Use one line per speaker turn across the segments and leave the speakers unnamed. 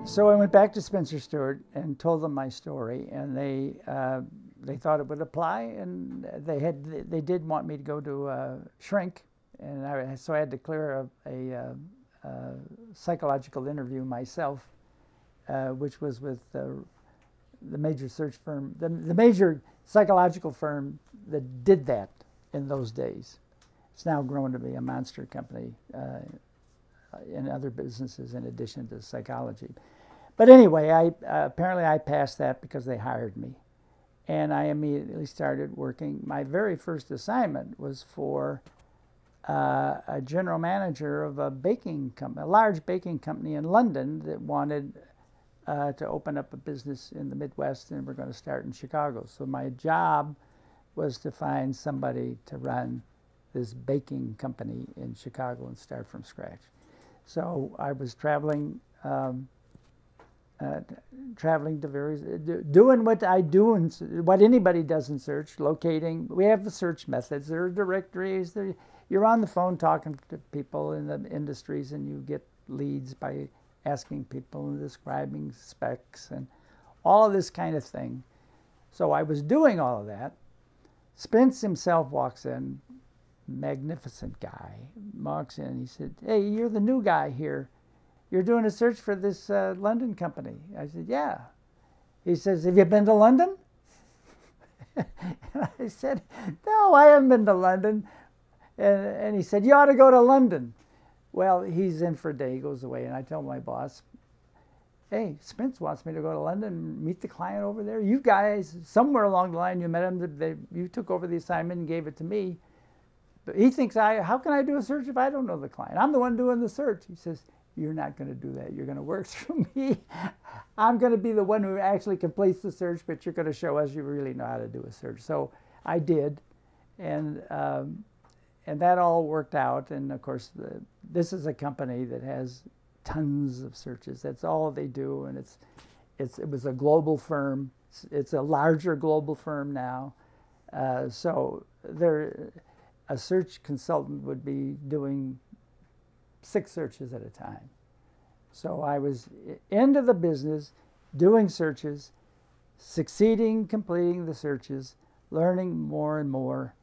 So I went back to Spencer Stuart and told them my story, and they thought it would apply, and they did want me to go to shrink, and so I had to clear a psychological interview myself, which was with the major search firm, the major psychological firm that did that in those days. It's now grown to be a monster company in other businesses in addition to psychology. But anyway, apparently I passed that because they hired me. And I immediately started working. My very first assignment was for a general manager of a baking company, a large baking company in London that wanted to open up a business in the Midwest, and we're going to start in Chicago. So my job was to find somebody to run this baking company in Chicago and start from scratch. So I was traveling to various, doing what I do and what anybody does in search, locating. We have the search methods. There are directories. You're on the phone talking to people in the industries, and you get leads by asking people and describing specs and all of this kind of thing. So I was doing all of that. Spence himself walks in, magnificent guy, walks in. He said, "Hey, you're the new guy here. You're doing a search for this London company." I said, "Yeah." He says, "Have you been to London?" And I said, "No, I haven't been to London." And he said, "You ought to go to London." Well, he's in for a day. He goes away, and I tell my boss, "Hey, Spence wants me to go to London and meet the client over there. You guys, somewhere along the line, you met him. You took over the assignment and gave it to me. But he thinks, how can I do a search if I don't know the client? I'm the one doing the search." He says, "You're not going to do that. You're going to work through me. I'm going to be the one who actually completes the search, but you're going to show us you really know how to do a search." So I did, and that all worked out. And of course, this is a company that has tons of searches. That's all they do, and it was a global firm. It's a larger global firm now. So a search consultant would be doing 6 searches at a time. So I was into the business, doing searches, succeeding, completing the searches, learning more and more.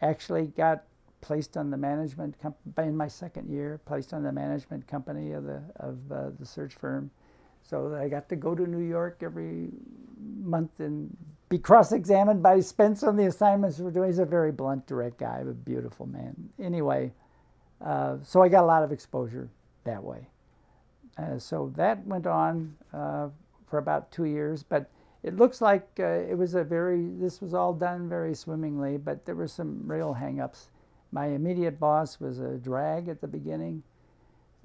Actually got placed on the management company in my second year, placed on the management company of the search firm. So I got to go to New York every month and be cross-examined by Spence on the assignments we're doing. He's a very blunt, direct guy, a beautiful man. Anyway, so I got a lot of exposure that way. So that went on for about 2 years, but it looks like this was all done very swimmingly, but there were some real hang-ups. My immediate boss was a drag at the beginning.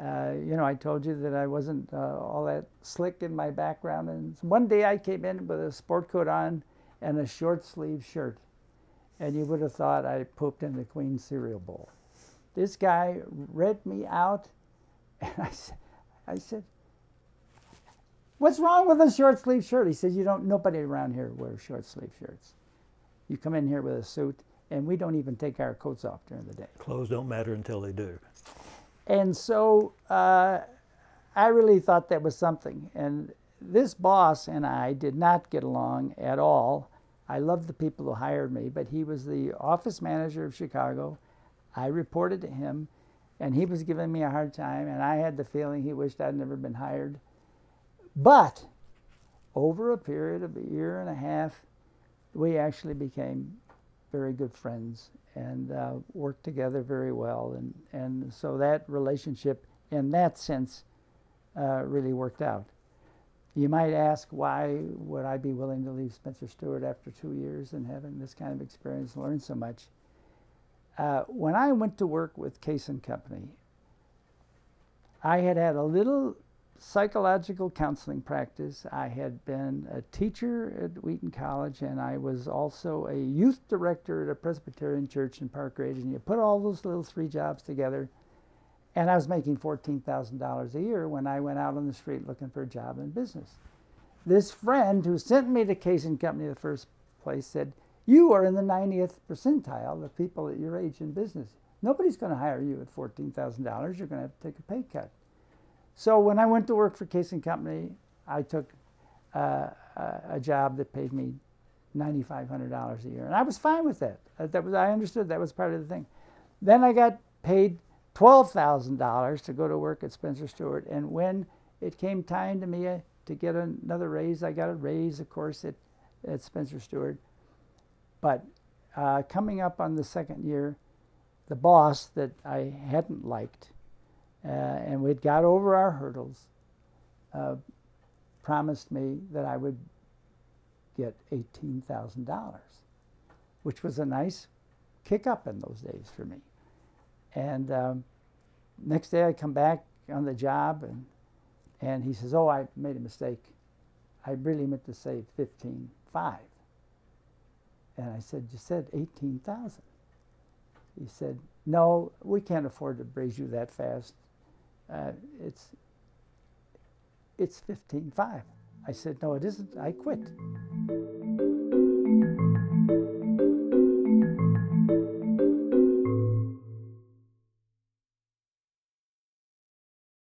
I told you that I wasn't all that slick in my background, and one day I came in with a sport coat on and a short sleeve shirt, and you would have thought I pooped in the Queen's cereal bowl. This guy read me out, and I said, "What's wrong with a short sleeve shirt?" He said, "Nobody around here wears short sleeve shirts. You come in here with a suit, and we don't even take our coats off during the day.
Clothes don't matter until they do."
And so I really thought that was something. And this boss and I did not get along at all. I loved the people who hired me, but he was the office manager of Chicago. I reported to him, and he was giving me a hard time, and I had the feeling he wished I'd never been hired. But over a period of a year and a half, we actually became very good friends and worked together very well. And so that relationship, in that sense, really worked out. You might ask, why would I be willing to leave Spencer Stuart after 2 years and having this kind of experience, learn so much? When I went to work with Case & Company, I had had a little psychological counseling practice. I had been a teacher at Wheaton College, and I was also a youth director at a Presbyterian church in Park Ridge. And you put all those little 3 jobs together, and I was making $14,000 a year when I went out on the street looking for a job in business. This friend who sent me to Case & Company the first place said, "You are in the 90th percentile of people at your age in business. Nobody's going to hire you at $14,000. You're going to have to take a pay cut." So when I went to work for Case & Company, I took a job that paid me $9,500 a year, and I was fine with that. I understood that was part of the thing. Then I got paid $12,000 to go to work at Spencer Stuart, and when it came time to me to get another raise, I got a raise, of course, at Spencer Stuart. But coming up on the second year, the boss that I hadn't liked, and we'd got over our hurdles, promised me that I would get $18,000, which was a nice kick up in those days for me. And next day I come back on the job, and he says, "Oh, I made a mistake. I really meant to say 15,500. And I said, "You said 18,000. He said, "No, we can't afford to raise you that fast. It's 15,500. I said, "No, it isn't. I quit."